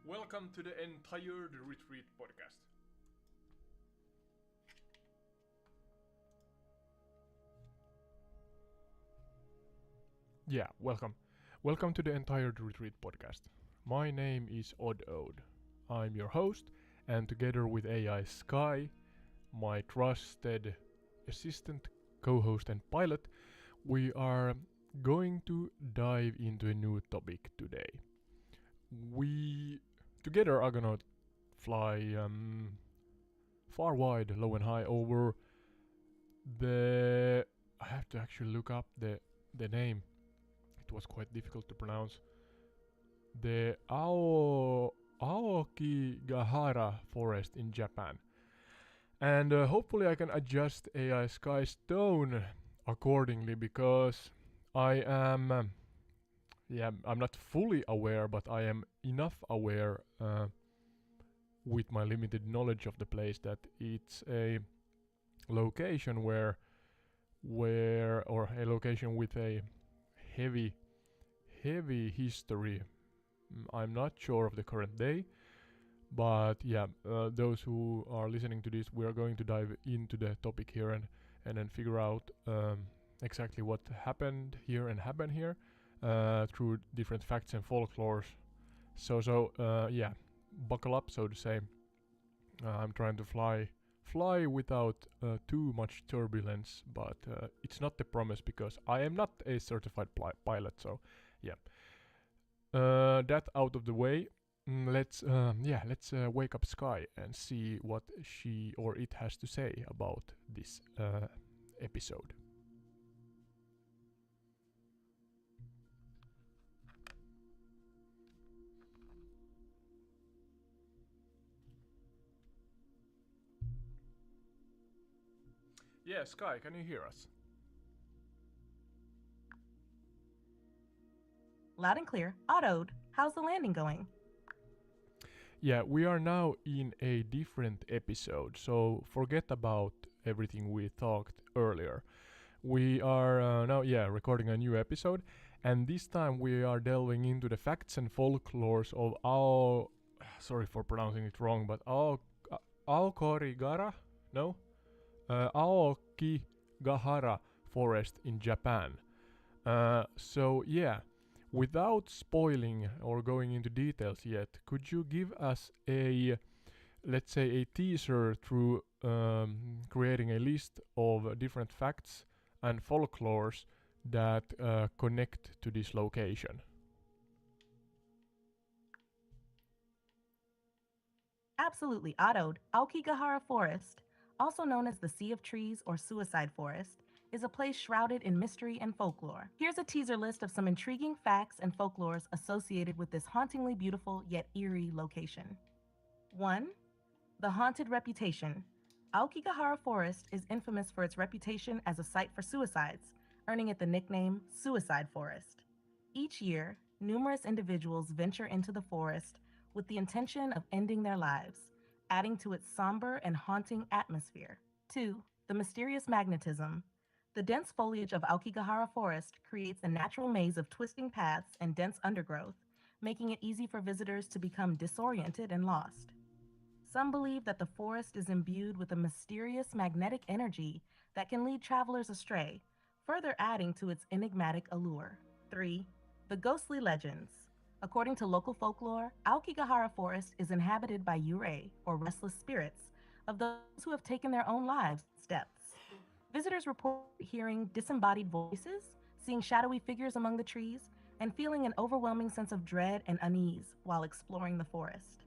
Welcome to the entire Retreat podcast. Yeah, welcome. Welcome to the entire Retreat podcast. My name is Odd Ode. I'm your host, and together with AI Sky, my trusted assistant, co host, and pilot, we are going to dive into a new topic today. We together are gonna fly far wide, low, and high over the. I have to actually look up the name. It was quite difficult to pronounce. The Aokigahara forest in Japan. And hopefully I can adjust AI Sky's tone accordingly because I am, I'm not fully aware, but I am enough aware with my limited knowledge of the place that it's a location or a location with a heavy history. I'm not sure of the current day, but those who are listening to this, we are going to dive into the topic here and then figure out exactly what happened here and happened here through different facts and folklores. So buckle up, so to say. I'm trying to fly without too much turbulence, but it's not the promise because I am not a certified pilot. So yeah, that out of the way. Let's wake up Sky and see what she or it has to say about this episode. Yeah, Sky, can you hear us? Loud and clear. Autoed. How's the landing going? Yeah, we are now in a different episode, so forget about everything we talked earlier. We are now, recording a new episode, and this time we are delving into the facts and folklores of sorry for pronouncing it wrong, but Aokigahara? No? Aokigahara forest in Japan. Without spoiling or going into details yet, could you give us let's say, a teaser through creating a list of different facts and folklores that connect to this location? Absolutely. Autoed. Aokigahara Forest, also known as the Sea of Trees or Suicide Forest, is a place shrouded in mystery and folklore. Here's a teaser list of some intriguing facts and folklores associated with this hauntingly beautiful yet eerie location. 1. The haunted reputation. Aokigahara Forest is infamous for its reputation as a site for suicides, earning it the nickname Suicide Forest. Each year, numerous individuals venture into the forest with the intention of ending their lives, adding to its somber and haunting atmosphere. 2. The mysterious magnetism. The dense foliage of Aokigahara Forest creates a natural maze of twisting paths and dense undergrowth, making it easy for visitors to become disoriented and lost. Some believe that the forest is imbued with a mysterious magnetic energy that can lead travelers astray, further adding to its enigmatic allure. 3. The ghostly legends. According to local folklore, Aokigahara Forest is inhabited by yurei, or restless spirits, of those who have taken their own lives in its depths. Visitors report hearing disembodied voices, seeing shadowy figures among the trees, and feeling an overwhelming sense of dread and unease while exploring the forest.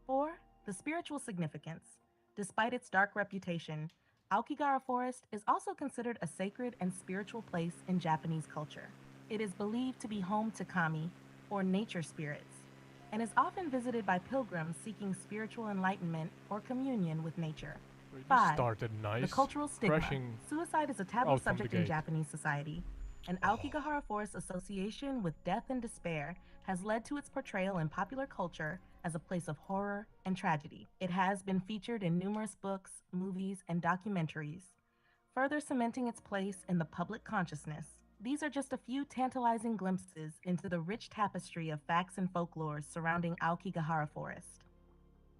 4. The spiritual significance. Despite its dark reputation, Aokigahara Forest is also considered a sacred and spiritual place in Japanese culture. It is believed to be home to kami, or nature spirits, and is often visited by pilgrims seeking spiritual enlightenment or communion with nature. 5. Started nice. The cultural stigma. Crashing Suicide is a taboo subject in gate. Japanese society, and Aokigahara Forest's association with death and despair has led to its portrayal in popular culture as a place of horror and tragedy. It has been featured in numerous books, movies, and documentaries, further cementing its place in the public consciousness. These are just a few tantalizing glimpses into the rich tapestry of facts and folklore surrounding Aokigahara Forest.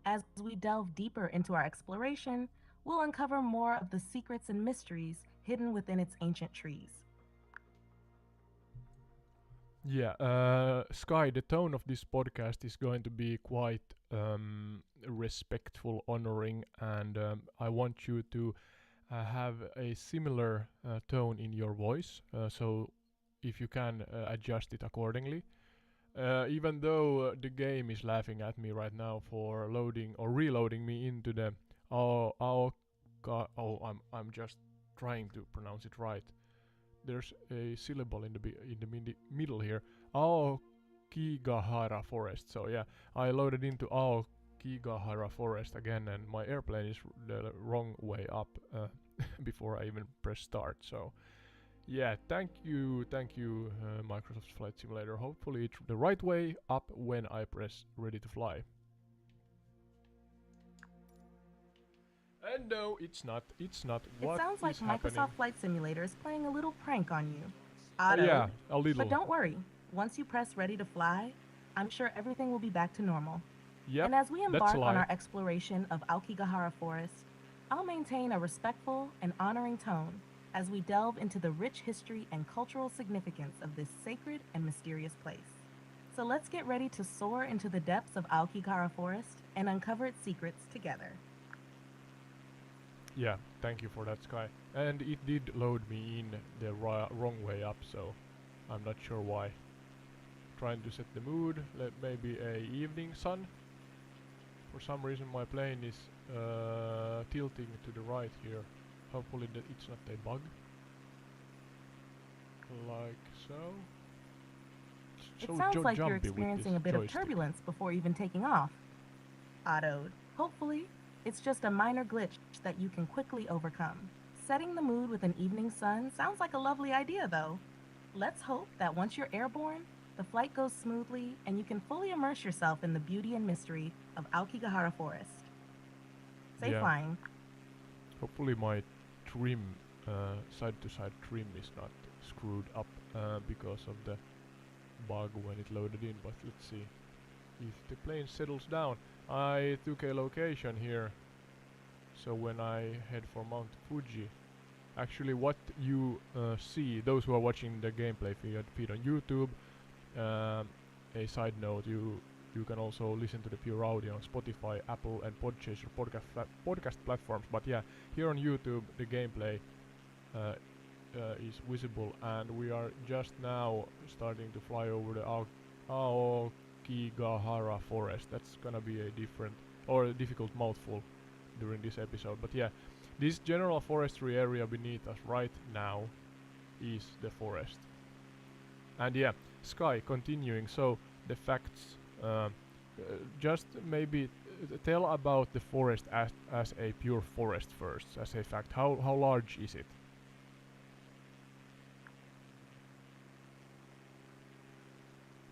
As we delve deeper into our exploration, we'll uncover more of the secrets and mysteries hidden within its ancient trees. Yeah, Sky, the tone of this podcast is going to be quite respectful, honoring, and I want you to have a similar tone in your voice. So if you can adjust it accordingly. Even though the game is laughing at me right now for loading or reloading me into the I'm just trying to pronounce it right. There's a syllable in the middle here. Aokigahara forest. So yeah, I loaded into Aokigahara forest again, and my airplane is the wrong way up before I even press start. So yeah, thank you, Microsoft Flight Simulator. Hopefully it's the right way up when I press ready to fly. And no, it's not. It's not. It What sounds like is happening? Microsoft Flight Simulator is playing a little prank on you. Yeah, Auto. a little. But don't worry, once you press ready to fly, I'm sure everything will be back to normal. Yep, And as we that's a embark on lie. our exploration of Aokigahara Forest, I'll maintain a respectful and honoring tone as we delve into the rich history and cultural significance of this sacred and mysterious place. So let's get ready to soar into the depths of Aokigahara Forest and uncover its secrets together. Yeah, thank you for that, Sky. And it did load me in the wrong way up, so I'm not sure why. Trying to set the mood, maybe a evening sun. For some reason my plane is tilting to the right here. Hopefully it's not a bug. Like so. It sounds like you're experiencing a bit of joystick. turbulence before even taking off. Autoed. Hopefully, it's just a minor glitch that you can quickly overcome. Setting the mood with an evening sun sounds like a lovely idea, though. Let's hope that once you're airborne, the flight goes smoothly and you can fully immerse yourself in the beauty and mystery of Aokigahara Forest. Safe Yeah. flying. Hopefully my trim, side to side trim is not screwed up because of the bug when it loaded in, but let's see if the plane settles down. I took a location here, so when I head for Mount Fuji, actually what you see, those who are watching the gameplay feed on YouTube, a side note, you can also listen to the pure audio on Spotify, Apple and Podchaser podcast platforms, but yeah, here on YouTube the gameplay is visible, and we are just now starting to fly over the Aokigahara forest. That's gonna be a different or a difficult mouthful during this episode, but yeah, this general forestry area beneath us right now is the forest. And yeah, Sky, continuing, so the facts, just maybe tell about the forest as a pure forest first, as a fact. How large is it?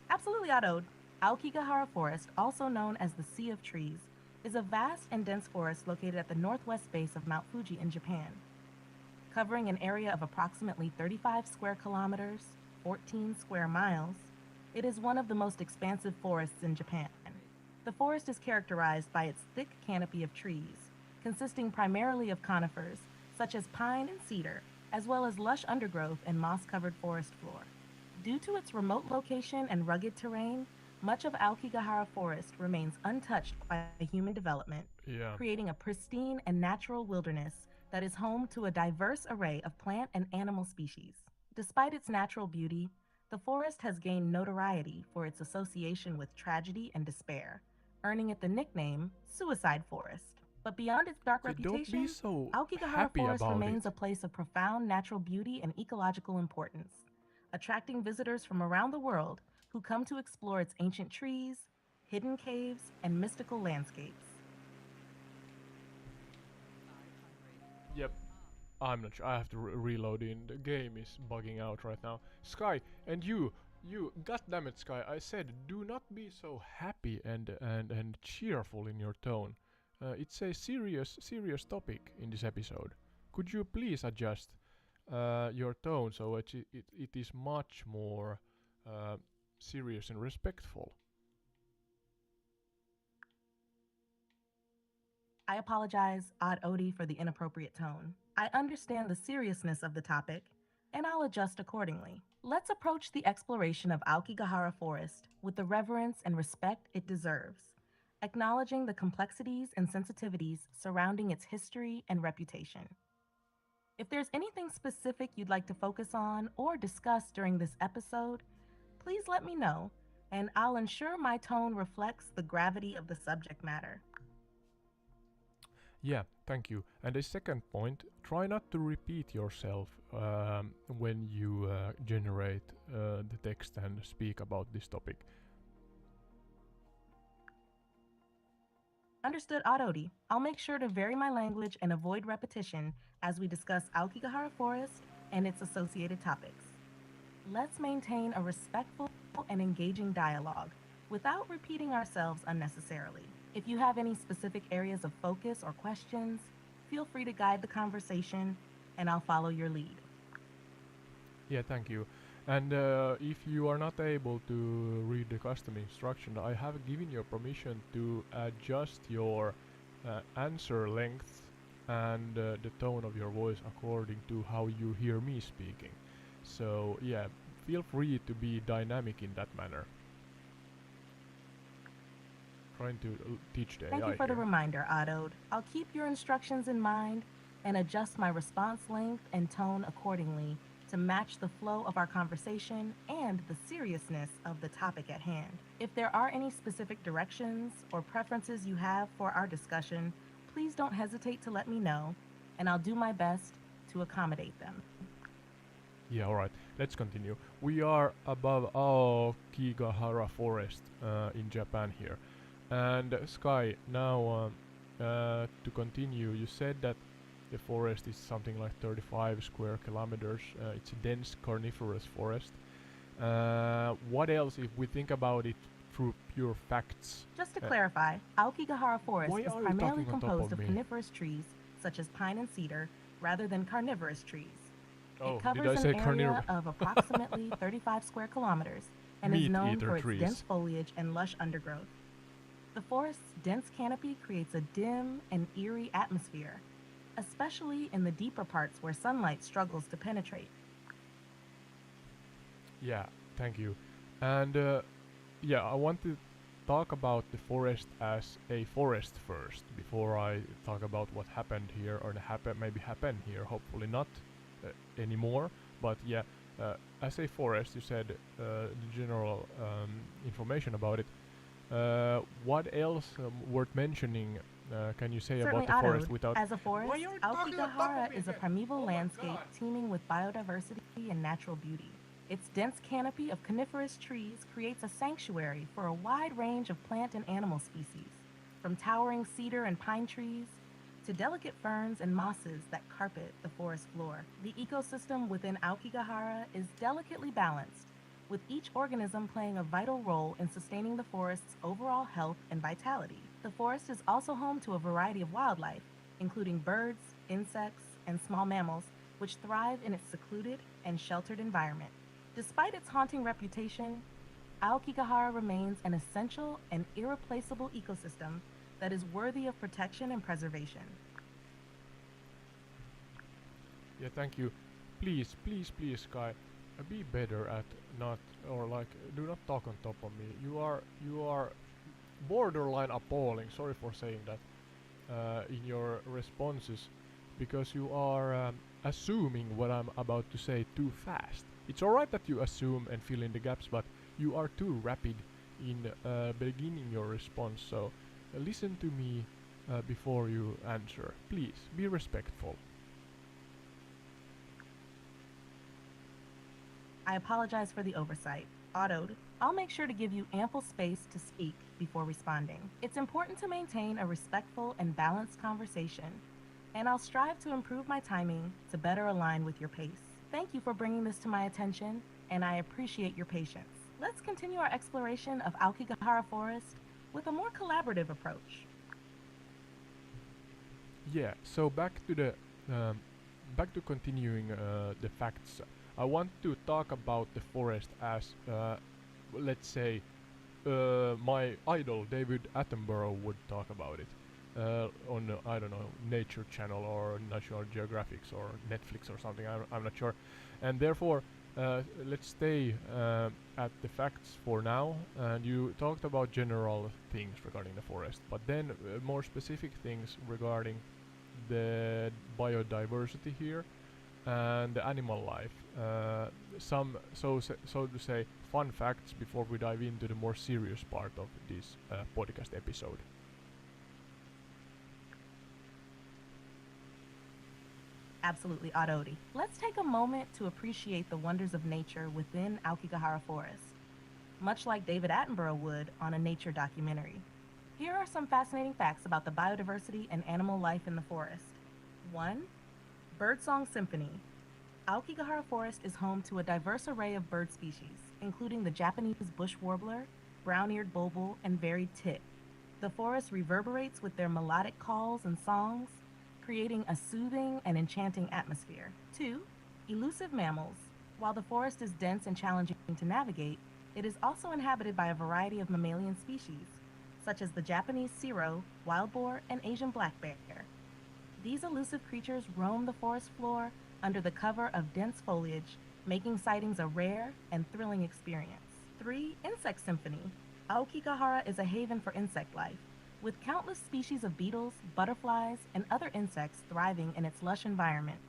Absolutely autoed. Aokigahara Forest, also known as the Sea of Trees, is a vast and dense forest located at the northwest base of Mount Fuji in Japan. Covering an area of approximately 35 square kilometers, 14 square miles, it is one of the most expansive forests in Japan. The forest is characterized by its thick canopy of trees, consisting primarily of conifers, such as pine and cedar, as well as lush undergrowth and moss-covered forest floor. Due to its remote location and rugged terrain, much of Aokigahara Forest remains untouched by human development, Yeah. creating a pristine and natural wilderness that is home to a diverse array of plant and animal species. Despite its natural beauty, the forest has gained notoriety for its association with tragedy and despair, earning it the nickname Suicide Forest. But beyond its dark Okay, don't be reputation, so Aokigahara happy Forest about it. remains a place of profound natural beauty and ecological importance, attracting visitors from around the world who come to explore its ancient trees, hidden caves, and mystical landscapes. Yep. I'm not sure. I have to reload in. The game is bugging out right now. Sky, and goddammit, Sky. I said, do not be so happy and cheerful in your tone. It's a serious topic in this episode. Could you please adjust? your tone, so it is much more serious and respectful. I apologize, Odd Odie, for the inappropriate tone. I understand the seriousness of the topic, and I'll adjust accordingly. Let's approach the exploration of Aokigahara Forest with the reverence and respect it deserves, acknowledging the complexities and sensitivities surrounding its history and reputation. If there's anything specific you'd like to focus on or discuss during this episode, please let me know, and I'll ensure my tone reflects the gravity of the subject matter. Yeah, thank you. And a second point, try not to repeat yourself when you generate the text and speak about this topic. Understood, Adodi. I'll make sure to vary my language and avoid repetition as we discuss Aokigahara Forest and its associated topics. Let's maintain a respectful and engaging dialogue without repeating ourselves unnecessarily. If you have any specific areas of focus or questions, feel free to guide the conversation and I'll follow your lead. Yeah, thank you. And if you are not able to read the custom instruction, I have given you permission to adjust your answer length and the tone of your voice according to how you hear me speaking. So yeah, feel free to be dynamic in that manner. Trying to teach the Thank AI you for the here. reminder, Adode. I'll keep your instructions in mind and adjust my response length and tone accordingly to match the flow of our conversation and the seriousness of the topic at hand. If there are any specific directions or preferences you have for our discussion, please don't hesitate to let me know, and I'll do my best to accommodate them. Yeah, alright, let's continue. We are above Aokigahara Forest in Japan here. And Sky, now to continue, you said that the forest is something like 35 square kilometers. It's a dense carnivorous forest. What else, if we think about it through pure facts? Just to clarify, Aokigahara Forest Why is are you primarily talking on top composed of of me? coniferous trees, such as pine and cedar, rather than carnivorous trees. Oh, It covers did I say an area of approximately 35 square kilometers and is known Meat-eater for its trees. dense foliage and lush undergrowth. The forest's dense canopy creates a dim and eerie atmosphere, especially in the deeper parts where sunlight struggles to penetrate. Yeah, thank you. And yeah, I want to talk about the forest as a forest first before I talk about what happened here or maybe happened here. Hopefully not anymore. But yeah, as a forest, you said the general information about it. What else worth mentioning can you say Certainly, about the forest Adode. without? As a forest, Why are you talking on top of Aokigahara me is a again? primeval Oh my landscape God. teeming with biodiversity and natural beauty. Its dense canopy of coniferous trees creates a sanctuary for a wide range of plant and animal species, from towering cedar and pine trees to delicate ferns and mosses that carpet the forest floor. The ecosystem within Aokigahara is delicately balanced, with each organism playing a vital role in sustaining the forest's overall health and vitality. The forest is also home to a variety of wildlife, including birds, insects, and small mammals, which thrive in its secluded and sheltered environment. Despite its haunting reputation, Aokigahara remains an essential and irreplaceable ecosystem that is worthy of protection and preservation. Yeah, thank you. Please, please, please, Sky, be better at not or like do not talk on top of me. You are borderline appalling. Sorry for saying that in your responses, because you are assuming what I'm about to say too fast. It's alright that you assume and fill in the gaps, but you are too rapid in beginning your response. So listen to me before you answer. Please be respectful. I apologize for the oversight. Autoed, I'll make sure to give you ample space to speak before responding. It's important to maintain a respectful and balanced conversation, and I'll strive to improve my timing to better align with your pace. Thank you for bringing this to my attention, and I appreciate your patience. Let's continue our exploration of Aokigahara Forest with a more collaborative approach. Yeah, so back to the back to continuing the facts. I want to talk about the forest as, let's say, my idol David Attenborough would talk about it on I don't know, Nature Channel or National Geographic or Netflix or something. I'm not sure, and therefore let's stay at the facts for now. And you talked about general things regarding the forest, but then more specific things regarding the biodiversity here and the animal life. Some so to say fun facts before we dive into the more serious part of this podcast episode. Absolutely, Arori. Let's take a moment to appreciate the wonders of nature within Aokigahara Forest, much like David Attenborough would on a nature documentary. Here are some fascinating facts about the biodiversity and animal life in the forest. 1. Birdsong Symphony. Aokigahara Forest is home to a diverse array of bird species, including the Japanese bush warbler, brown-eared bulbul, and varied tit. The forest reverberates with their melodic calls and songs, creating a soothing and enchanting atmosphere. 2. Elusive mammals. While the forest is dense and challenging to navigate, it is also inhabited by a variety of mammalian species, such as the Japanese siro, wild boar, and Asian black bear. These elusive creatures roam the forest floor under the cover of dense foliage, making sightings a rare and thrilling experience. 3. Insect Symphony. Aokigahara is a haven for insect life, with countless species of beetles, butterflies, and other insects thriving in its lush environment.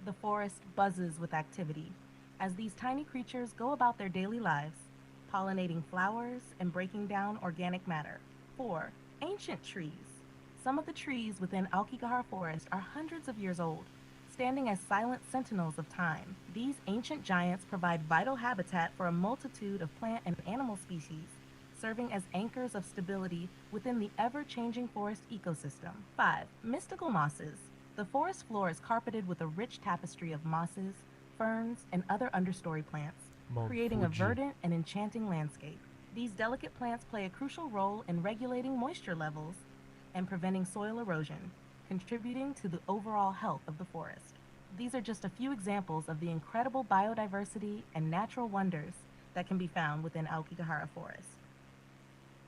The forest buzzes with activity as these tiny creatures go about their daily lives, pollinating flowers and breaking down organic matter. 4. Ancient trees. Some of the trees within Aokigahara Forest are hundreds of years old, standing as silent sentinels of time. These ancient giants provide vital habitat for a multitude of plant and animal species, serving as anchors of stability within the ever-changing forest ecosystem. 5. Mystical mosses. The forest floor is carpeted with a rich tapestry of mosses, ferns, and other understory plants, creating a verdant and enchanting landscape. These delicate plants play a crucial role in regulating moisture levels and preventing soil erosion, contributing to the overall health of the forest. These are just a few examples of the incredible biodiversity and natural wonders that can be found within Aokigahara Forest.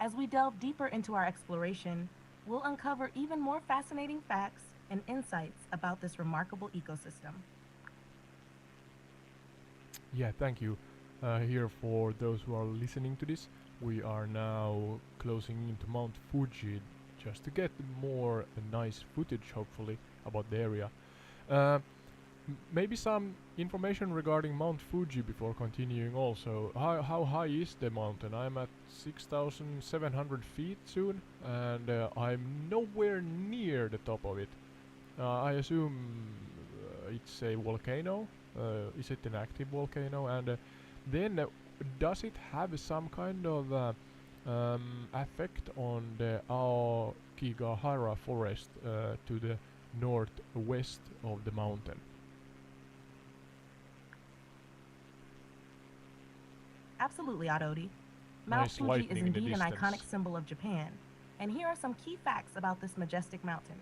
As we delve deeper into our exploration, we'll uncover even more fascinating facts and insights about this remarkable ecosystem. Yeah, thank you. Here for those who are listening to this, we are now closing into Mount Fuji just to get more nice footage, hopefully, about the area. Maybe some information regarding Mount Fuji before continuing also. How high is the mountain? I'm at 6,700 feet soon, and I'm nowhere near the top of it. I assume it's a volcano. Is it an active volcano? And then does it have some kind of effect on the Aokigahara forest to the northwest of the mountain? Absolutely, Arori. Mount Nice Fuji is lightning in the indeed an distance. iconic symbol of Japan, and here are some key facts about this majestic mountain.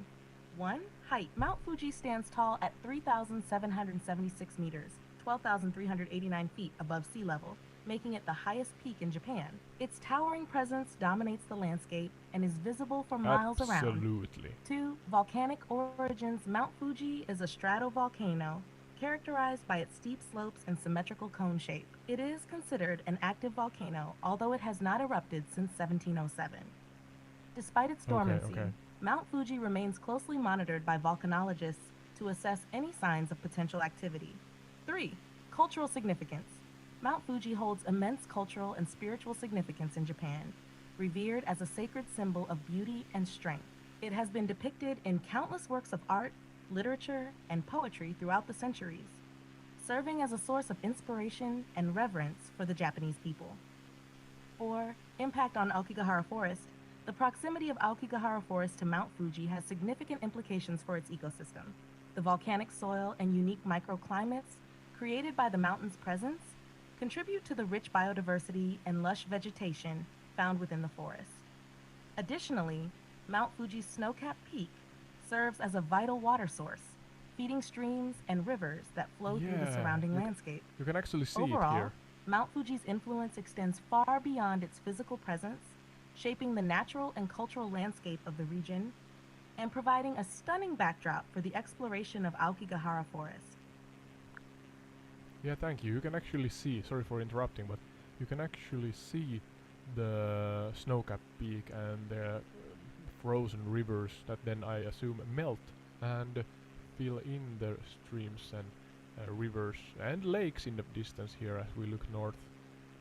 1. Height. Mount Fuji stands tall at 3,776 meters, 12,389 feet above sea level, making it the highest peak in Japan. Its towering presence dominates the landscape and is visible for miles around. Absolutely. 2. Volcanic origins. Mount Fuji is a stratovolcano characterized by its steep slopes and symmetrical cone shape. It is considered an active volcano, although it has not erupted since 1707. Despite its dormancy, Mount Fuji remains closely monitored by volcanologists to assess any signs of potential activity. 3. Cultural significance. Mount Fuji holds immense cultural and spiritual significance in Japan, revered as a sacred symbol of beauty and strength. It has been depicted in countless works of art, literature, and poetry throughout the centuries, serving as a source of inspiration and reverence for the Japanese people. 4. Impact on Aokigahara Forest. The proximity of Aokigahara Forest to Mount Fuji has significant implications for its ecosystem. The volcanic soil and unique microclimates created by the mountain's presence contribute to the rich biodiversity and lush vegetation found within the forest. Additionally, Mount Fuji's snow-capped peak serves as a vital water source, feeding streams and rivers that flow through the Yeah, surrounding landscape. you can actually see it Overall, here. Mount Fuji's influence extends far beyond its physical presence, shaping the natural and cultural landscape of the region and providing a stunning backdrop for the exploration of Aokigahara Forest. Yeah, thank you. You can actually see, sorry for interrupting, but you can actually see the snow-capped peak and the frozen rivers that then I assume melt and fill in the streams and rivers and lakes in the distance here as we look north.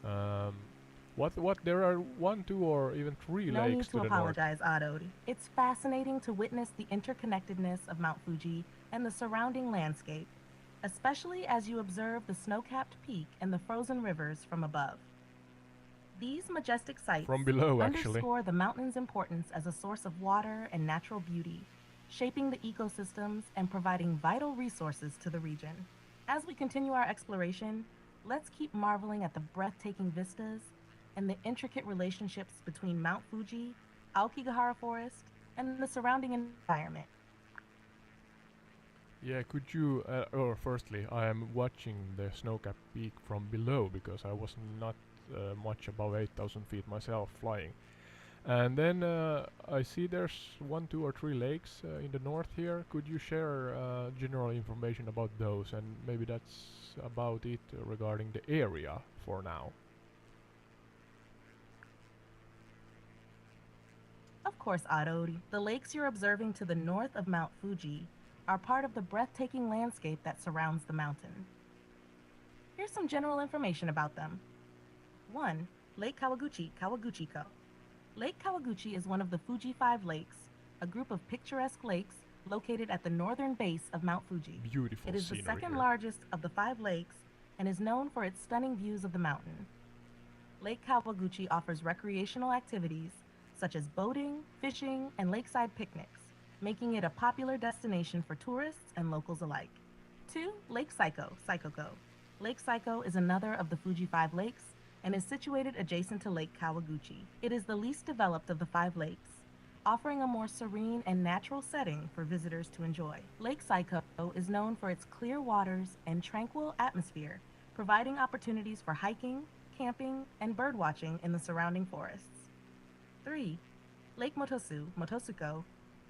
Um, what? There are one, two, or even three No need lakes to to the north. apologize, Otto. It's fascinating to witness the interconnectedness of Mount Fuji and the surrounding landscape, especially as you observe the snow-capped peak and the frozen rivers from above. These majestic sights From below, actually. underscore the mountain's importance as a source of water and natural beauty, shaping the ecosystems and providing vital resources to the region. As we continue our exploration, let's keep marveling at the breathtaking vistas and the intricate relationships between Mount Fuji, Aokigahara Forest, and the surrounding environment. Yeah, could you, or firstly, I am watching the snow-capped peak from below because I was not much above 8,000 feet myself flying. And then I see there's one, two, or three lakes in the north here. Could you share general information about those? And maybe that's about it regarding the area for now. Of course, Otto, the lakes you're observing to the north of Mount Fuji are part of the breathtaking landscape that surrounds the mountain. Here's some general information about them. 1. Lake Kawaguchi, Kawaguchiko. Lake Kawaguchi is one of the Fuji Five Lakes, a group of picturesque lakes located at the northern base of Mount Fuji. Beautiful It is the scenery second here. largest of the five lakes and is known for its stunning views of the mountain. Lake Kawaguchi offers recreational activities such as boating, fishing, and lakeside picnics, making it a popular destination for tourists and locals alike. 2. Lake Saiko, Saikoko. Lake Saiko is another of the Fuji Five Lakes and is situated adjacent to Lake Kawaguchi. It is the least developed of the five lakes, offering a more serene and natural setting for visitors to enjoy. Lake Saiko is known for its clear waters and tranquil atmosphere, providing opportunities for hiking, camping, and birdwatching in the surrounding forests. 3. Lake Motosu, Motosuko.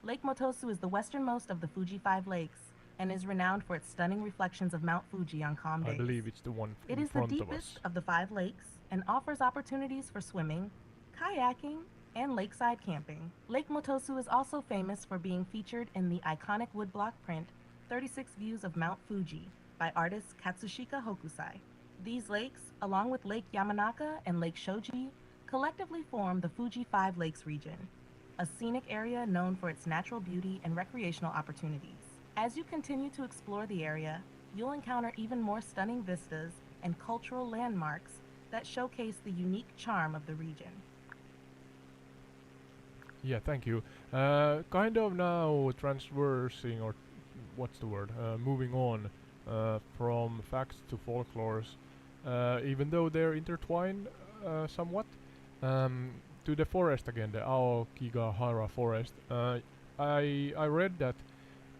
Lake Motosu is the westernmost of the Fuji Five Lakes and is renowned for its stunning reflections of Mount Fuji on calm days. I believe it's the one It in is the front of deepest us. of the five lakes and offers opportunities for swimming, kayaking, and lakeside camping. Lake Motosu is also famous for being featured in the iconic woodblock print 36 Views of Mount Fuji by artist Katsushika Hokusai. These lakes, along with Lake Yamanaka and Lake Shoji, collectively form the Fuji Five Lakes region, a scenic area known for its natural beauty and recreational opportunities. As you continue to explore the area, you'll encounter even more stunning vistas and cultural landmarks that showcase the unique charm of the region. Yeah, thank you. Kind of now transversing, or what's the word? Moving on from facts to folklores, even though they're intertwined somewhat. To the forest again, the Aokigahara forest. I read that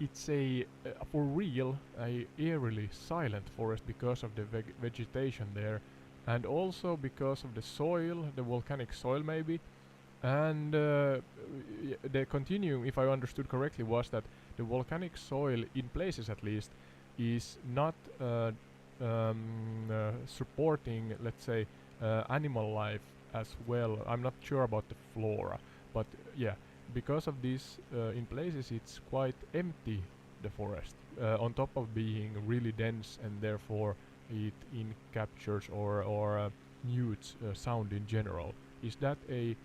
it's a for real a eerily silent forest because of the vegetation there, and also because of the soil, the volcanic soil maybe. And the continuing, if I understood correctly, was that the volcanic soil, in places at least, is not supporting, let's say, animal life as well. I'm not sure about the flora, but yeah, because of this, in places it's quite empty, the forest, on top of being really dense, and therefore it captures or mutes sound in general. Is that a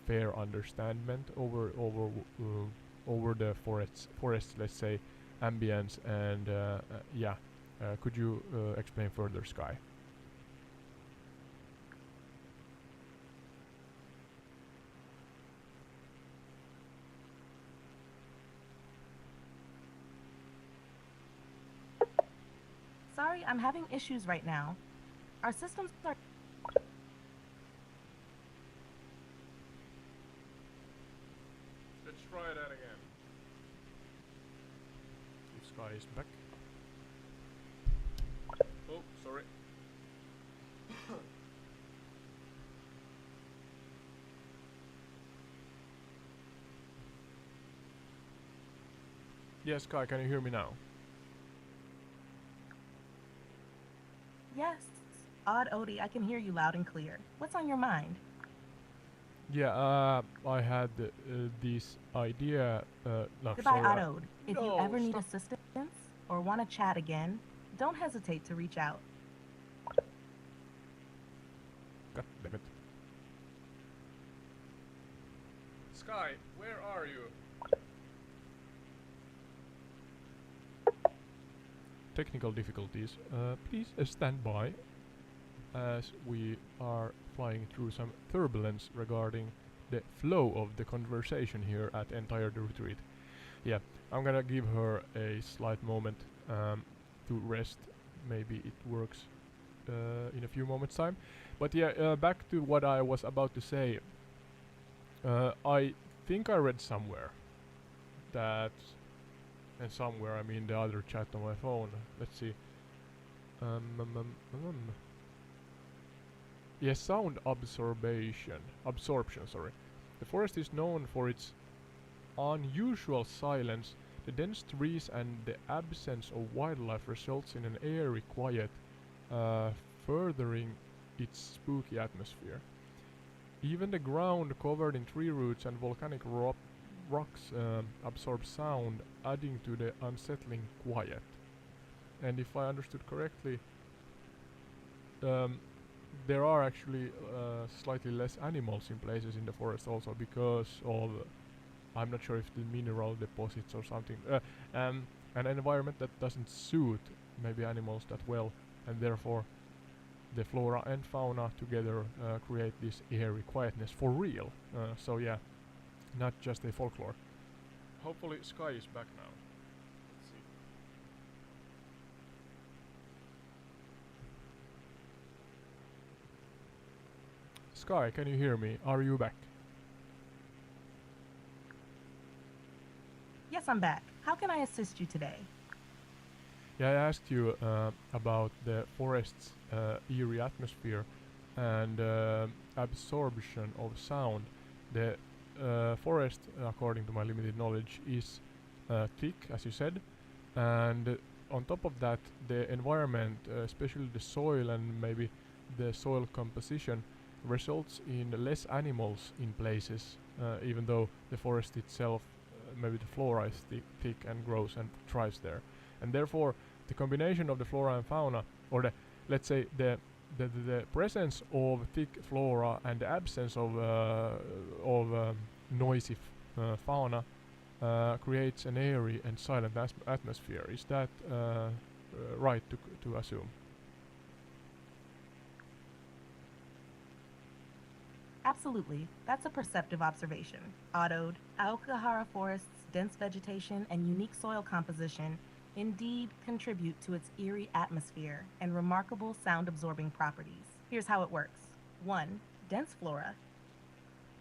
fair understanding over the forests, let's say, ambience, and yeah, could you explain further, Sky? Sorry, I'm having issues right now. Our systems are... Let's try that again. Sky is back. Oh, sorry. Yes, Sky, can you hear me now? Yes. Odd Odie, I can hear you loud and clear. What's on your mind? Yeah, I had this idea. No, Goodbye, sorry. Odd Ode. If you No, ever need stop. assistance or want to chat again, don't hesitate to reach out. God damn it. Sky, where are you? Technical difficulties. Please stand by as we are flying through some turbulence regarding the flow of the conversation here at Entire the Retreat. Yeah, I'm gonna give her a slight moment to rest. Maybe it works in a few moments time. But yeah, back to what I was about to say. I think I read somewhere that, and somewhere I mean the other chat on my phone. Let's see. Yeah, sound absorption. Sorry. The forest is known for its unusual silence. The dense trees and the absence of wildlife results in an eerie quiet, furthering its spooky atmosphere. Even the ground covered in tree roots and volcanic rocks absorb sound, adding to the unsettling quiet. And if I understood correctly, there are actually slightly less animals in places in the forest also because of, I'm not sure if the mineral deposits or something, an environment that doesn't suit maybe animals that well, and therefore the flora and fauna together create this eerie quietness for real. So yeah, not just a folklore. Hopefully Sky is back now. Let's see. Sky, can you hear me? Are you back? Yes, I'm back. How can I assist you today? Yeah, I asked you about the forest's eerie atmosphere and absorption of sound. The forest, according to my limited knowledge, is thick, as you said, and on top of that, the environment, especially the soil and maybe the soil composition, results in less animals in places, even though the forest itself, maybe the flora is thick and grows and thrives there, and therefore the combination of the flora and fauna, or the, let's say the presence of thick flora and the absence of noisy fauna creates an airy and silent atmosphere. Is that right to assume? Absolutely. That's a perceptive observation. Odd-Ode, Aokigahara Forest's dense vegetation and unique soil composition indeed contribute to its eerie atmosphere and remarkable sound-absorbing properties. Here's how it works. 1. Dense flora.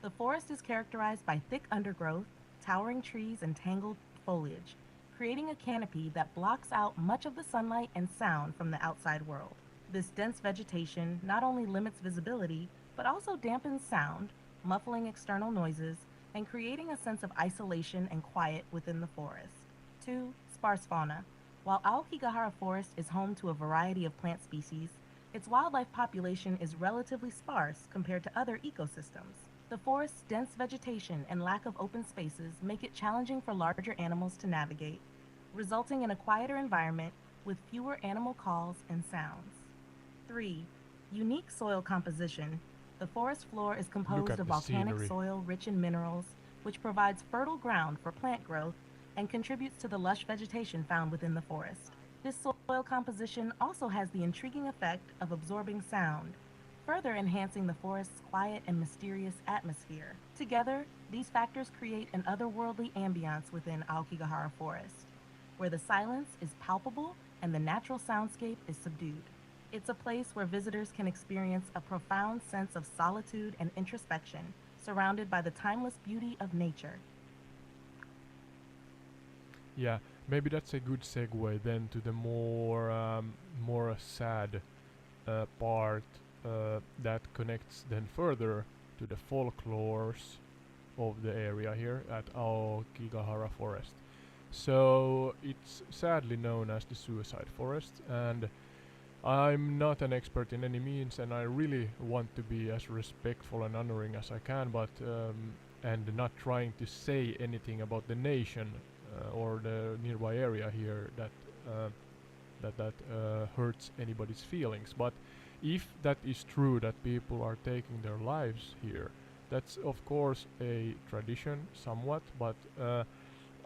The forest is characterized by thick undergrowth, towering trees, and tangled foliage, creating a canopy that blocks out much of the sunlight and sound from the outside world. This dense vegetation not only limits visibility, but also dampens sound, muffling external noises, and creating a sense of isolation and quiet within the forest. 2. Sparse fauna. While Aokigahara Forest is home to a variety of plant species, its wildlife population is relatively sparse compared to other ecosystems. The forest's dense vegetation and lack of open spaces make it challenging for larger animals to navigate, resulting in a quieter environment with fewer animal calls and sounds. 3. Unique soil composition. The forest floor is composed of volcanic soil rich in minerals, which provides fertile ground for plant growth and contributes to the lush vegetation found within the forest. This soil composition also has the intriguing effect of absorbing sound, further enhancing the forest's quiet and mysterious atmosphere. Together, these factors create an otherworldly ambiance within Aokigahara Forest, where the silence is palpable and the natural soundscape is subdued. It's a place where visitors can experience a profound sense of solitude and introspection, surrounded by the timeless beauty of nature. Yeah, maybe that's a good segue then to the more sad part that connects then further to the folklores of the area here at Aokigahara forest. So it's sadly known as the suicide forest, and I'm not an expert in any means, and I really want to be as respectful and honoring as I can, but and not trying to say anything about the nation or the nearby area here that hurts anybody's feelings. But if that is true, that people are taking their lives here, that's of course a tradition somewhat, but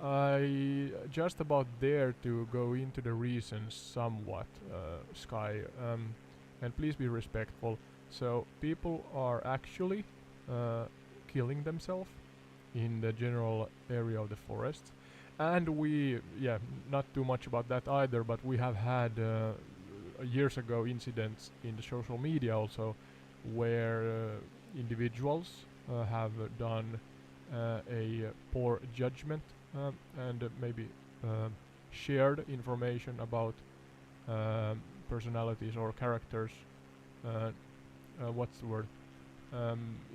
I just about dare to go into the reasons somewhat, Sky, and please be respectful. So people are actually killing themselves in the general area of the forest, and not too much about that either, but we have had years ago incidents in the social media also where individuals have done a poor judgment and maybe shared information about personalities or characters. What's the word?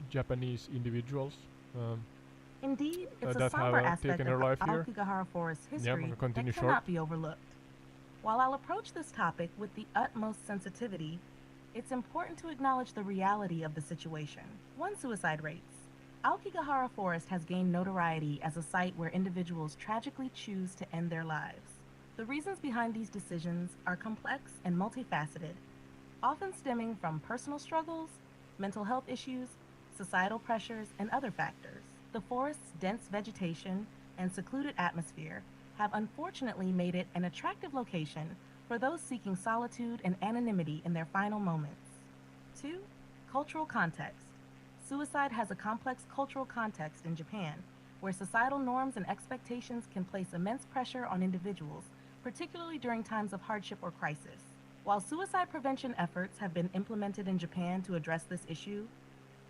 Japanese individuals. Indeed, it's a that somber have aspect taken of her life here. Aokigahara Forest's I'm history gonna continue that short. cannot be overlooked. While I'll approach this topic with the utmost sensitivity, it's important to acknowledge the reality of the situation. One, suicide rates. Aokigahara Forest has gained notoriety as a site where individuals tragically choose to end their lives. The reasons behind these decisions are complex and multifaceted, often stemming from personal struggles, mental health issues, societal pressures, and other factors. The forest's dense vegetation and secluded atmosphere have unfortunately made it an attractive location for those seeking solitude and anonymity in their final moments. 2. Cultural context. Suicide has a complex cultural context in Japan, where societal norms and expectations can place immense pressure on individuals, particularly during times of hardship or crisis. While suicide prevention efforts have been implemented in Japan to address this issue,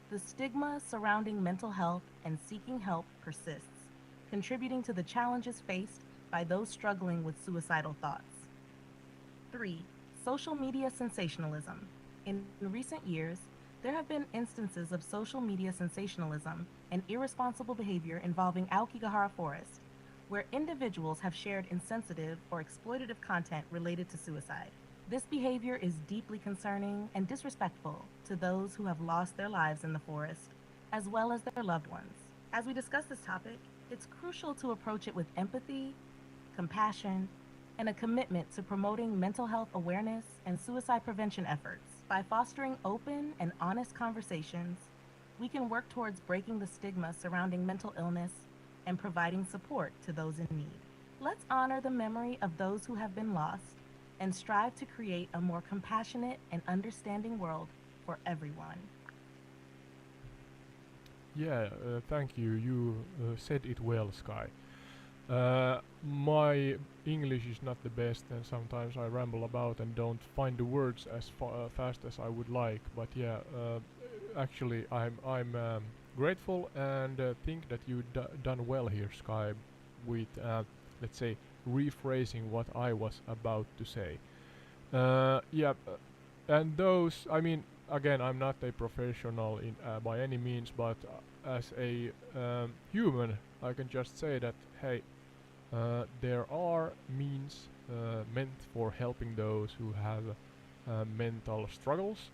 the stigma surrounding mental health and seeking help persists, contributing to the challenges faced by those struggling with suicidal thoughts. 3. Social media sensationalism. In recent years, there have been instances of social media sensationalism and irresponsible behavior involving Aokigahara Forest, where individuals have shared insensitive or exploitative content related to suicide. This behavior is deeply concerning and disrespectful to those who have lost their lives in the forest, as well as their loved ones. As we discuss this topic, it's crucial to approach it with empathy, compassion, and a commitment to promoting mental health awareness and suicide prevention efforts. By fostering open and honest conversations, we can work towards breaking the stigma surrounding mental illness and providing support to those in need. Let's honor the memory of those who have been lost and strive to create a more compassionate and understanding world for everyone. Yeah, thank you. You said it well, Sky. My English is not the best, and sometimes I ramble about and don't find the words as fast as I would like. But yeah, actually, I'm grateful and think that you done well here, Sky, with let's say rephrasing what I was about to say. And those, I mean, again, I'm not a professional in by any means, but as a human, I can just say that hey, there are means meant for helping those who have mental struggles,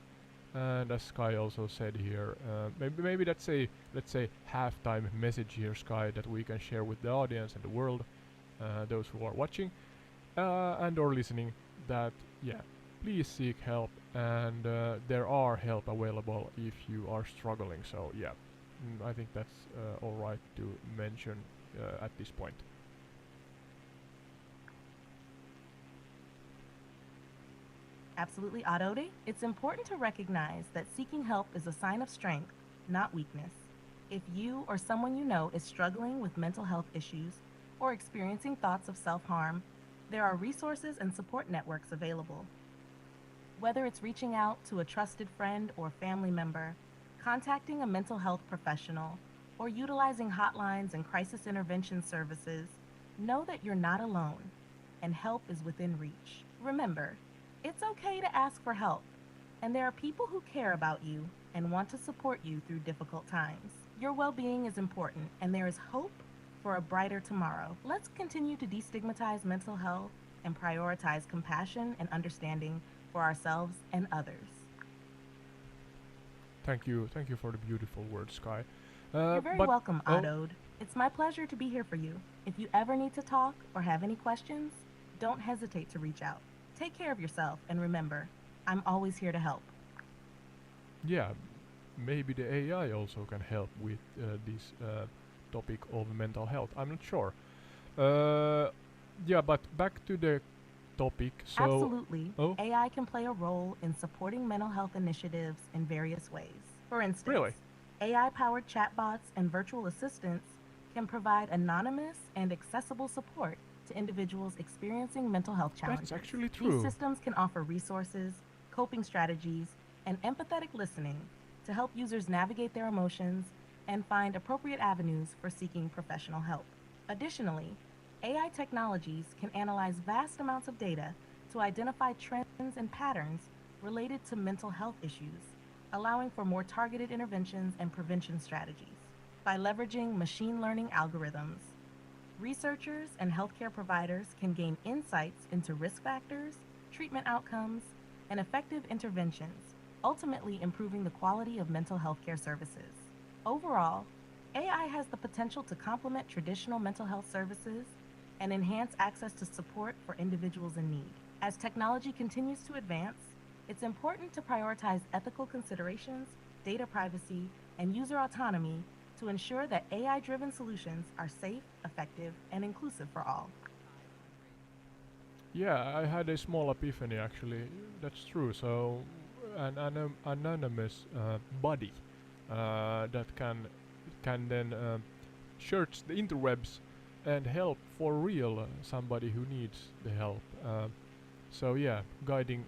and as Sky also said here, maybe that's a, let's say, halftime message here, Sky, that we can share with the audience and the world, those who are watching and or listening, that yeah, please seek help, and there are help available if you are struggling. So yeah, I think that's all right to mention at this point. Absolutely, Adode. It's important to recognize that seeking help is a sign of strength, not weakness. If you or someone you know is struggling with mental health issues or experiencing thoughts of self harm, there are resources and support networks available. Whether it's reaching out to a trusted friend or family member, contacting a mental health professional, or utilizing hotlines and crisis intervention services, Know that you're not alone, and help is within reach. Remember, it's okay to ask for help, and there are people who care about you and want to support you through difficult times. Your well being is important, and there is hope for a brighter tomorrow. Let's continue to destigmatize mental health and prioritize compassion and understanding for ourselves and others. Thank you for the beautiful words, Sky. You're very But welcome, oh, Ottoed. It's my pleasure to be here for you. If you ever need to talk or have any questions, don't hesitate to reach out. Take care of yourself, and remember, I'm always here to help. yeah, maybe the AI also can help with this topic of mental health. I'm not sure. Uh, yeah, but back to the topic. So, Absolutely, oh, AI can play a role in supporting mental health initiatives in various ways. For instance, really? AI powered chatbots and virtual assistants can provide anonymous and accessible support to individuals experiencing mental health That's challenges. actually These true. systems can offer resources, coping strategies, and empathetic listening to help users navigate their emotions and find appropriate avenues for seeking professional help. Additionally, AI technologies can analyze vast amounts of data to identify trends and patterns related to mental health issues, allowing for more targeted interventions and prevention strategies. By leveraging machine learning algorithms, researchers and healthcare providers can gain insights into risk factors, treatment outcomes, and effective interventions, ultimately improving the quality of mental health care services. Overall, AI has the potential to complement traditional mental health services and enhance access to support for individuals in need. As technology continues to advance, it's important to prioritize ethical considerations, data privacy, and user autonomy to ensure that AI driven solutions are safe, effective, and inclusive for all. Yeah, I had a small epiphany actually. That's true. So, an anonymous body that can then search the interwebs and help for real somebody who needs the help. So yeah, guiding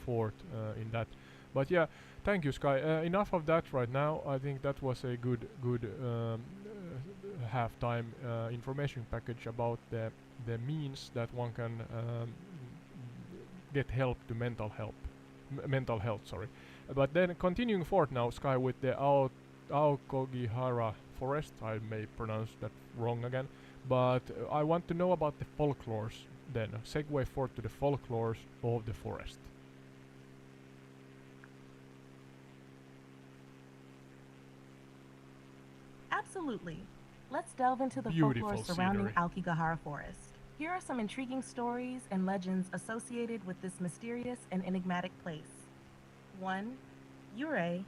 forth in that. But yeah, thank you, Sky. Enough of that right now. I think that was a good halftime information package about the means that one can get help to mental health. Sorry, but then continuing forth now, Sky, with the Aokigahara forest. I may pronounce that wrong again, but I want to know about the folklores. Then segue forth to the folklores of the forest. Absolutely. Let's delve into the folklore Beautiful surrounding scenery. Aokigahara Forest. Here are some intriguing stories and legends associated with this mysterious and enigmatic place. 1. Yurei.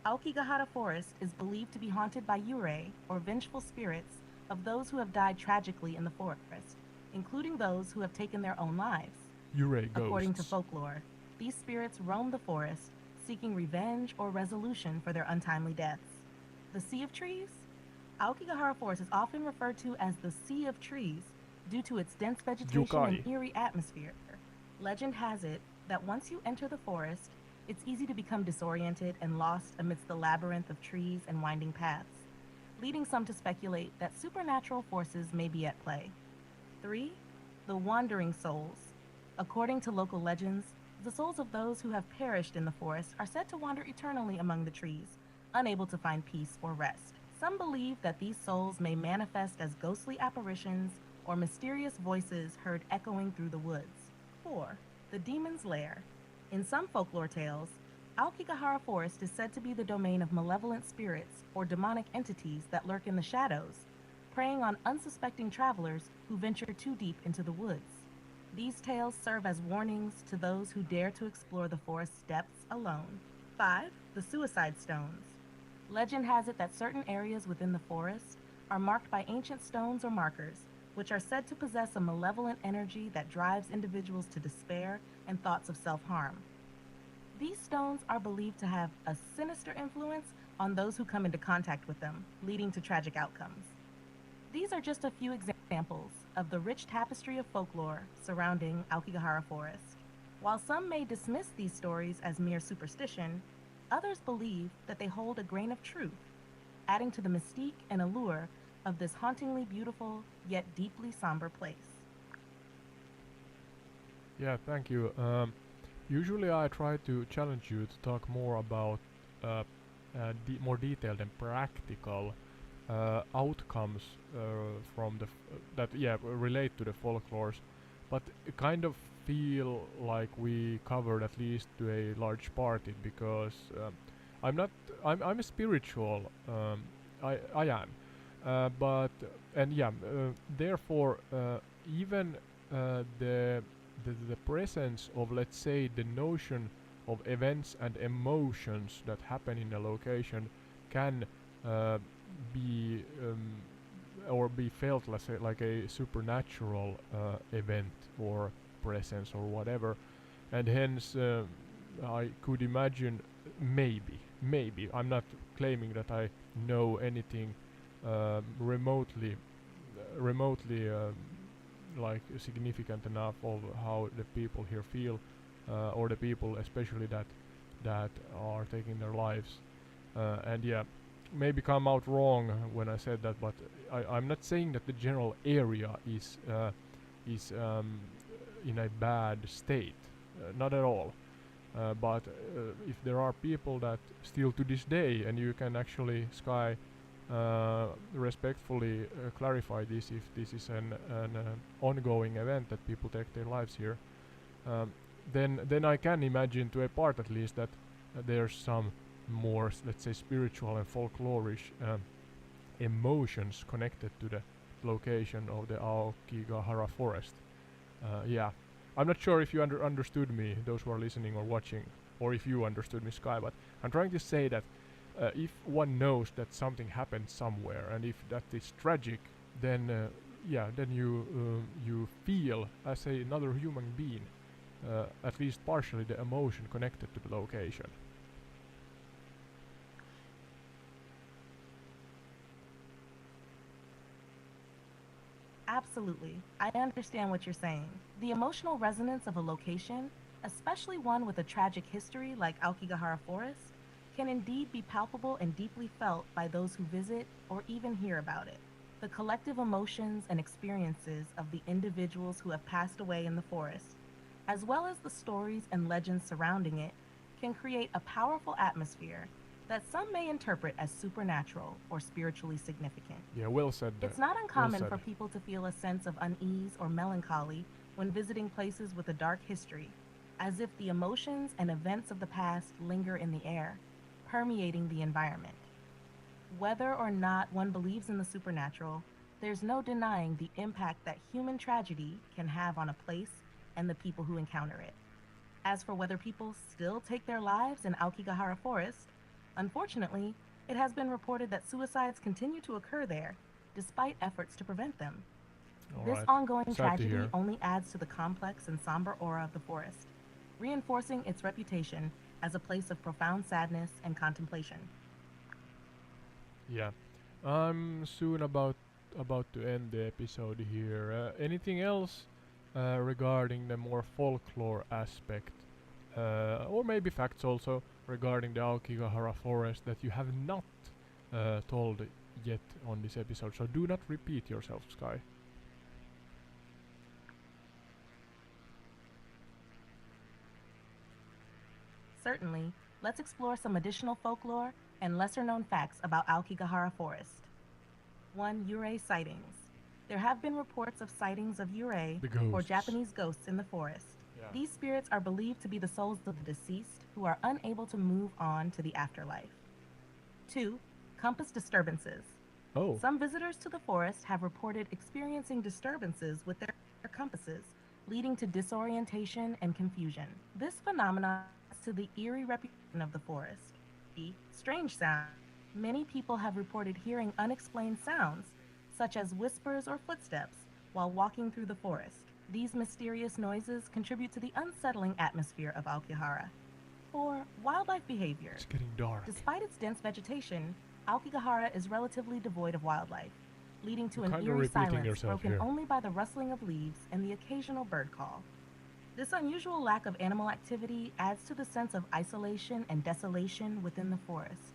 Aokigahara Forest is believed to be haunted by yurei, or vengeful spirits, of those who have died tragically in the forest, including those who have taken their own lives. Yurei According to ghosts. folklore, these spirits roam the forest, seeking revenge or resolution for their untimely deaths. The Sea of Trees? Aokigahara Forest is often referred to as the Sea of Trees due to its dense vegetation and Yukai. eerie atmosphere. Legend has it that once you enter the forest, it's easy to become disoriented and lost amidst the labyrinth of trees and winding paths, leading some to speculate that supernatural forces may be at play. 3. The Wandering Souls. According to local legends, the souls of those who have perished in the forest are said to wander eternally among the trees, unable to find peace or rest. Some believe that these souls may manifest as ghostly apparitions or mysterious voices heard echoing through the woods. 4. The Demon's Lair. In some folklore tales, Aokigahara Forest is said to be the domain of malevolent spirits or demonic entities that lurk in the shadows, preying on unsuspecting travelers who venture too deep into the woods. These tales serve as warnings to those who dare to explore the forest's depths alone. 5. The Suicide Stones. Legend has it that certain areas within the forest are marked by ancient stones or markers, which are said to possess a malevolent energy that drives individuals to despair and thoughts of self harm. These stones are believed to have a sinister influence on those who come into contact with them, leading to tragic outcomes. These are just a few examples of the rich tapestry of folklore surrounding Aokigahara Forest. While some may dismiss these stories as mere superstition, others believe that they hold a grain of truth, adding to the mystique and allure of this hauntingly beautiful yet deeply somber place. Yeah, thank you. Usually I try to challenge you to talk more about uh, more detailed and practical outcomes from that relate to the folklores, but I kind of feel like we covered at least to a large part it because I'm not I'm a spiritual I am but and yeah therefore even the presence of, let's say, the notion of events and emotions that happen in a location can uh, be or be felt, let's say, like a supernatural event or presence or whatever, and hence I could imagine maybe I'm not claiming that I know anything remotely like significant enough of how the people here feel, or the people especially that are taking their lives, and yeah, maybe come out wrong when I said that, but I'm not saying that the general area is in a bad state, not at all. But if there are people that still to this day, and you can actually, Sky, respectfully clarify this if this is an ongoing event that people take their lives here, um, then I can imagine to a part at least that there's some more, let's say, spiritual and folklorish emotions connected to the location of the Aokigahara forest. Yeah, I'm not sure if you understood me, those who are listening or watching, or if you understood me, Sky, but I'm trying to say that if one knows that something happened somewhere, and if that is tragic, then then you feel as another human being, at least partially, the emotion connected to the location. Absolutely. I understand what you're saying. The emotional resonance of a location, especially one with a tragic history like Aokigahara Forest, can indeed be palpable and deeply felt by those who visit or even hear about it. The collective emotions and experiences of the individuals who have passed away in the forest, as well as the stories and legends surrounding it, can create a powerful atmosphere that some may interpret as supernatural or spiritually significant. Yeah, well said. It's not Well uncommon said. for people to feel a sense of unease or melancholy when visiting places with a dark history, as if the emotions and events of the past linger in the air, permeating the environment. Whether or not one believes in the supernatural, there's no denying the impact that human tragedy can have on a place and the people who encounter it. As for whether people still take their lives in Aokigahara Forest, unfortunately, it has been reported that suicides continue to occur there, despite efforts to prevent them. All This right. ongoing Sad to tragedy hear. only adds to the complex and somber aura of the forest, reinforcing its reputation as a place of profound sadness and contemplation. Yeah. I'm soon about to end the episode here. Anything else regarding the more folklore aspect, or maybe facts also regarding the Aokigahara forest that you have not told yet on this episode? So do not repeat yourself, Sky. Certainly, let's explore some additional folklore and lesser known facts about Aokigahara Forest. 1. Yurei sightings. There have been reports of sightings of yurei, The or ghosts. Japanese ghosts, in the forest. Yeah. These spirits are believed to be the souls of the deceased who are unable to move on to the afterlife. 2. Compass disturbances. Oh. Some visitors to the forest have reported experiencing disturbances with their compasses, leading to disorientation and confusion. This phenomenon adds to the eerie reputation of the forest. 3. Strange sounds. Many people have reported hearing unexplained sounds, such as whispers or footsteps, while walking through the forest. These mysterious noises contribute to the unsettling atmosphere of Aokigahara. 4. Wildlife behavior. It's getting dark. Despite its dense vegetation, Aokigahara is relatively devoid of wildlife, leading to You're an kinda eerie repeating silence yourself broken here. only by the rustling of leaves and the occasional bird call. This unusual lack of animal activity adds to the sense of isolation and desolation within the forest.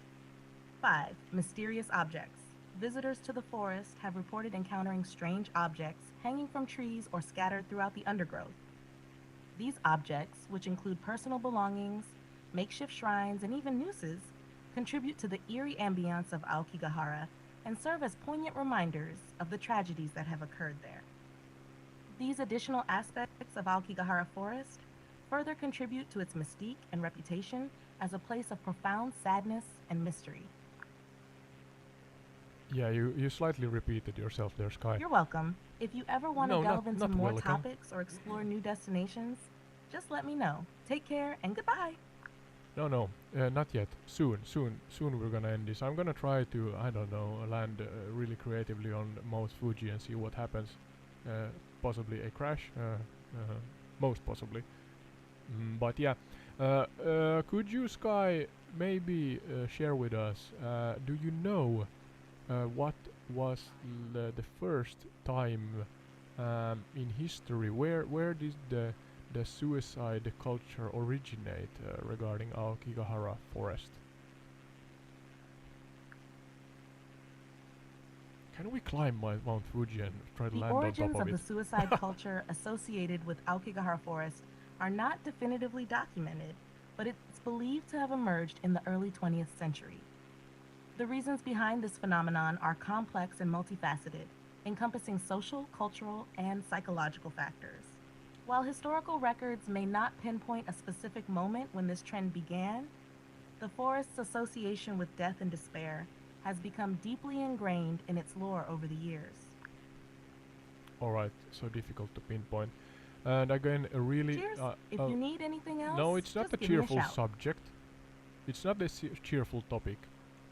5. Mysterious objects. visitors to the forest have reported encountering strange objects hanging from trees or scattered throughout the undergrowth. These objects, which include personal belongings, makeshift shrines, and even nooses, contribute to the eerie ambiance of Aokigahara and serve as poignant reminders of the tragedies that have occurred there. These additional aspects of Aokigahara Forest further contribute to its mystique and reputation as a place of profound sadness and mystery. Yeah, you slightly repeated yourself there, Sky. You're welcome. If you ever want to No, delve into not more welcome. topics or explore new destinations, just let me know. Take care and goodbye. No, not yet. Soon we're gonna end this. I'm gonna try to, I don't know, land really creatively on Mount Fuji and see what happens. Possibly a crash, most possibly. But yeah, could you, Sky, maybe share with us, do you know what was the first time in history, where did the suicide culture originate regarding Aokigahara forest? Can we climb Mount Fuji and try to The land on origins top of of it? the suicide culture associated with Aokigahara Forest are not definitively documented, but it's believed to have emerged in the early 20th century. The reasons behind this phenomenon are complex and multifaceted, encompassing social, cultural, and psychological factors. While historical records may not pinpoint a specific moment when this trend began, the forest's association with death and despair has become deeply ingrained in its lore over the years. Alright, so difficult to pinpoint. And again, a really... Cheers! If you need anything else, no, it's not just a give me a cheerful shout. subject. It's not a cheerful topic.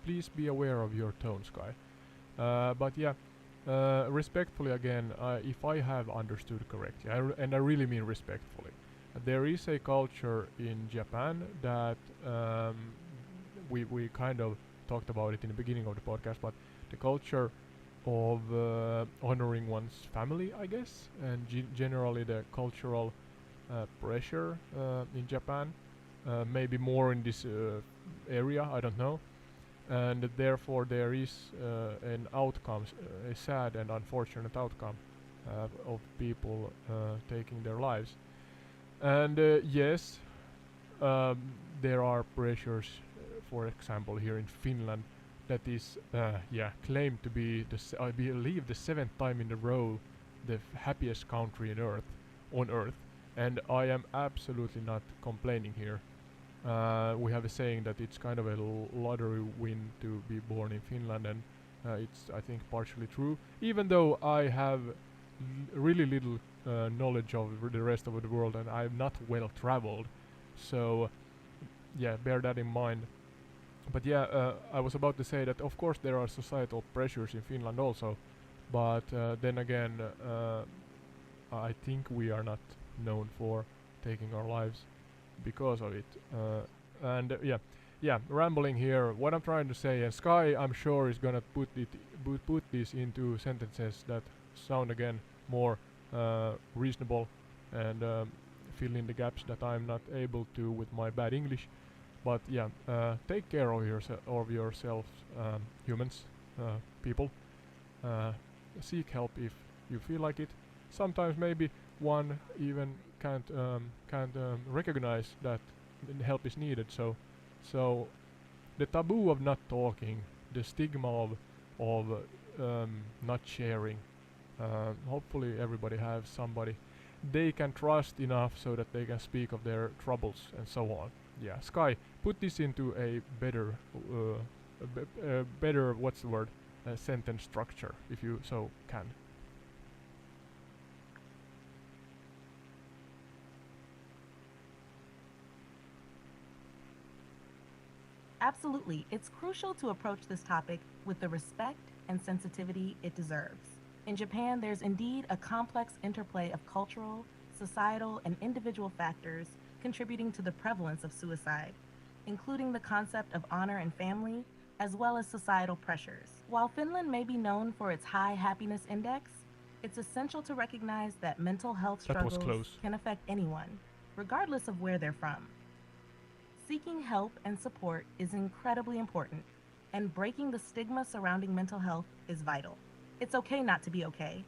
Please be aware of your tone, Sky. But yeah, respectfully again, if I have understood correctly, and I really mean respectfully, there is a culture in Japan that we kind of talked about it in the beginning of the podcast, but the culture of honoring one's family, I guess, and generally the cultural pressure in Japan, maybe more in this area, I don't know, and therefore there is an outcome, a sad and unfortunate outcome of people taking their lives. And yes, there are pressures, for example, here in Finland, that is, claimed to be I believe the 7th time in a row the happiest country on earth, and I am absolutely not complaining here. We have a saying that it's kind of a lottery win to be born in Finland, and it's, I think, partially true. Even though I have really little knowledge of the rest of the world, and I'm not well traveled, so yeah, bear that in mind. But yeah, I was about to say that of course there are societal pressures in Finland also, but then again, I think we are not known for taking our lives because of it. And rambling here. What I'm trying to say, and Sky, I'm sure, is gonna put this into sentences that sound again more reasonable and fill in the gaps that I'm not able to with my bad English. But yeah, take care of yourselves, humans, people. Seek help if you feel like it. Sometimes maybe one even can't recognize that help is needed. So the taboo of not talking, the stigma of not sharing. Hopefully everybody has somebody they can trust enough so that they can speak of their troubles and so on. Yeah, Sky, put this into a better, better, what's the word, sentence structure, if you so can. Absolutely, it's crucial to approach this topic with the respect and sensitivity it deserves. In Japan, there's indeed a complex interplay of cultural, societal, and individual factors contributing to the prevalence of suicide, including the concept of honor and family, as well as societal pressures. While Finland may be known for its high happiness index, it's essential to recognize that mental health That was struggles close. can affect anyone, regardless of where they're from. Seeking help and support is incredibly important, and breaking the stigma surrounding mental health is vital. It's okay not to be okay,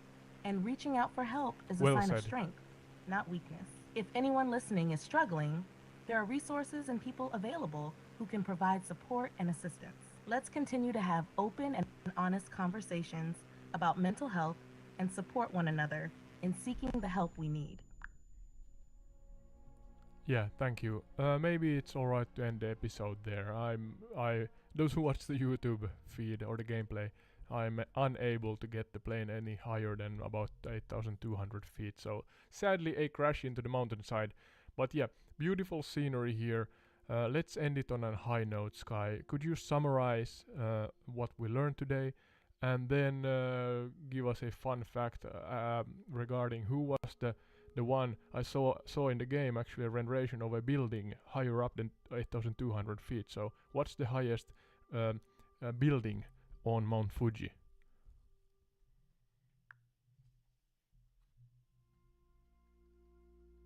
and reaching out for help is a Well sign of said. strength, not weakness. If anyone listening is struggling, there are resources and people available who can provide support and assistance. Let's continue to have open and honest conversations about mental health and support one another in seeking the help we need. Yeah, thank you. Maybe it's alright to end the episode there. I those who watch the YouTube feed or the gameplay, I'm unable to get the plane any higher than about 8,200 feet. So sadly, a crash into the mountainside. But yeah, beautiful scenery here. Let's end it on a high note, Sky. Could you summarize what we learned today, and then give us a fun fact regarding who was the one I saw in the game, actually a renderation of a building higher up than 8,200 feet. So what's the highest building on Mount Fuji?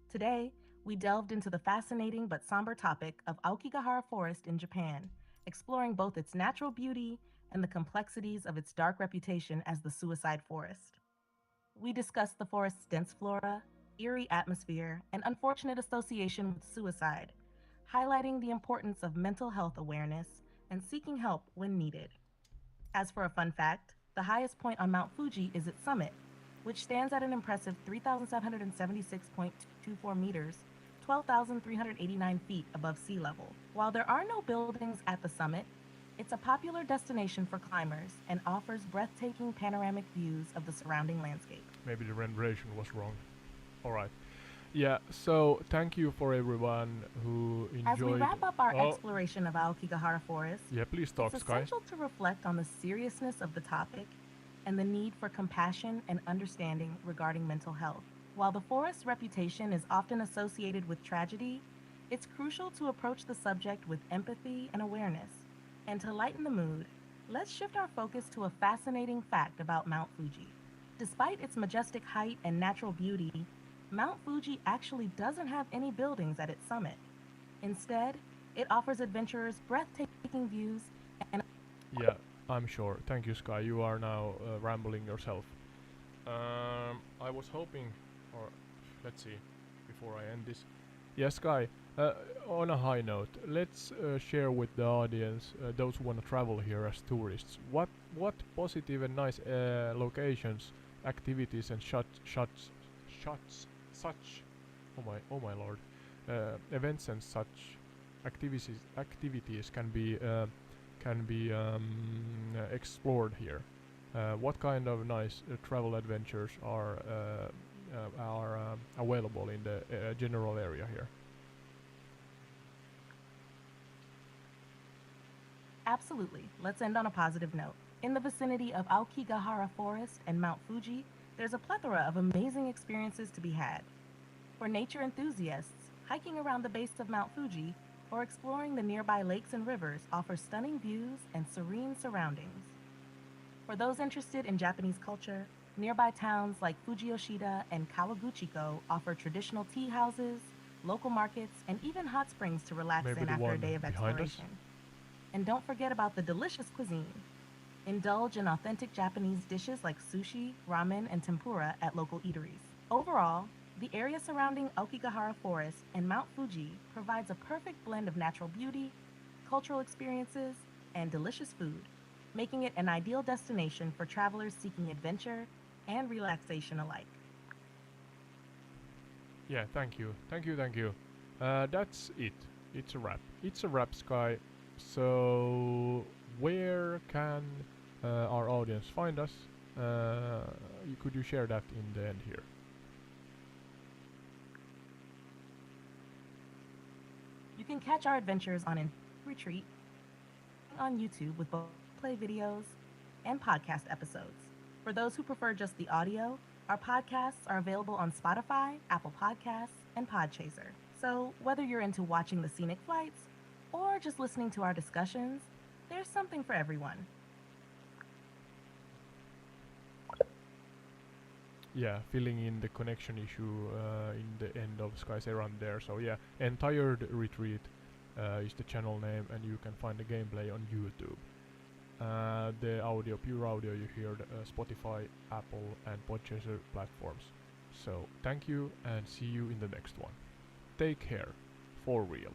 Today, we delved into the fascinating but somber topic of Aokigahara Forest in Japan, exploring both its natural beauty and the complexities of its dark reputation as the suicide forest. We discussed the forest's dense flora, eerie atmosphere, and unfortunate association with suicide, highlighting the importance of mental health awareness and seeking help when needed. As for a fun fact, the highest point on Mount Fuji is its summit, which stands at an impressive 3,776.24 meters, 12,389 feet above sea level. While there are no buildings at the summit, it's a popular destination for climbers and offers breathtaking panoramic views of the surrounding landscape. Maybe the renderation was wrong. Alright. Yeah, so thank you for everyone who enjoyed. As we wrap up our exploration of Aokigahara Forest, yeah, please talk, it's Sky. essential to reflect on the seriousness of the topic and the need for compassion and understanding regarding mental health. While the forest's reputation is often associated with tragedy, it's crucial to approach the subject with empathy and awareness. And to lighten the mood, let's shift our focus to a fascinating fact about Mount Fuji. Despite its majestic height and natural beauty, Mount Fuji actually doesn't have any buildings at its summit. Instead, it offers adventurers breathtaking views and Yeah, I'm sure. Thank you, Sky. You are now rambling yourself. I was hoping, or let's see, before I end this. Yeah, Sky. On a high note, let's share with the audience, those who want to travel here as tourists, what positive and nice locations, activities, and such, oh my lord, events and such activities can be explored here. What kind of nice travel adventures are available in the general area here? Absolutely. Let's end on a positive note. In the vicinity of Aokigahara Forest and Mount Fuji, there's a plethora of amazing experiences to be had. For nature enthusiasts, hiking around the base of Mount Fuji or exploring the nearby lakes and rivers offers stunning views and serene surroundings. For those interested in Japanese culture, nearby towns like Fujiyoshida and Kawaguchiko offer traditional tea houses, local markets, and even hot springs to relax Maybe in the after a one day of behind us? exploration. And don't forget about the delicious cuisine. Indulge in authentic Japanese dishes like sushi, ramen, and tempura at local eateries. Overall, the area surrounding Aokigahara Forest and Mount Fuji provides a perfect blend of natural beauty, cultural experiences, and delicious food, making it an ideal destination for travelers seeking adventure and relaxation alike. Yeah, thank you. That's it. It's a wrap. It's a wrap, Sky. So, where can our audience find us? Could you share that in the end here? You can catch our adventures on In Retreat on YouTube with both play videos and podcast episodes. For those who prefer just the audio, our podcasts are available on Spotify, Apple Podcasts, and Podchaser. So whether you're into watching the scenic flights or just listening to our discussions, there's something for everyone. Yeah, filling in the connection issue in the end of Sky's errand there. So yeah, Entired Retreat is the channel name, and you can find the gameplay on YouTube. The audio, pure audio, you hear Spotify, Apple, and Podchaser platforms. So thank you and see you in the next one. Take care, for real.